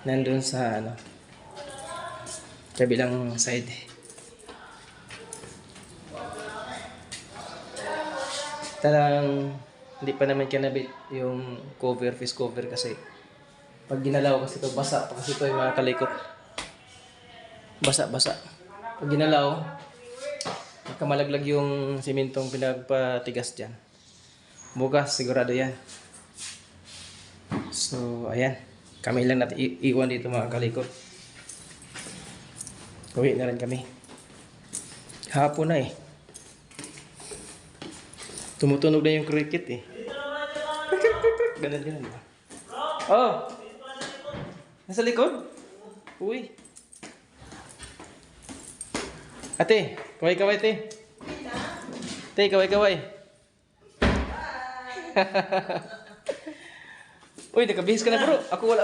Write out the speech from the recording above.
nandun sa kabilang side. Talagang hindi pa naman kinabit yung cover, face cover kasi pag ginalaw kasi ito, basa pa kasi ito yung mga kalikot. Basa-basa. Pag ginalaw, magkamalaglag yung simentong pinagpatigas dyan. Bukas, sigurado yan. So, ayan. Kami lang natin iwan dito mga kalikot. Uwi na rin kami. Hapon na eh. Tumutunog na yung cricket eh. Ganun ba? Oh! Nasa likod? Uy. Ate, kaway-kaway ate. Ate, kaway-kaway. Uy, nakabihis ka na bro. Ako wala pa.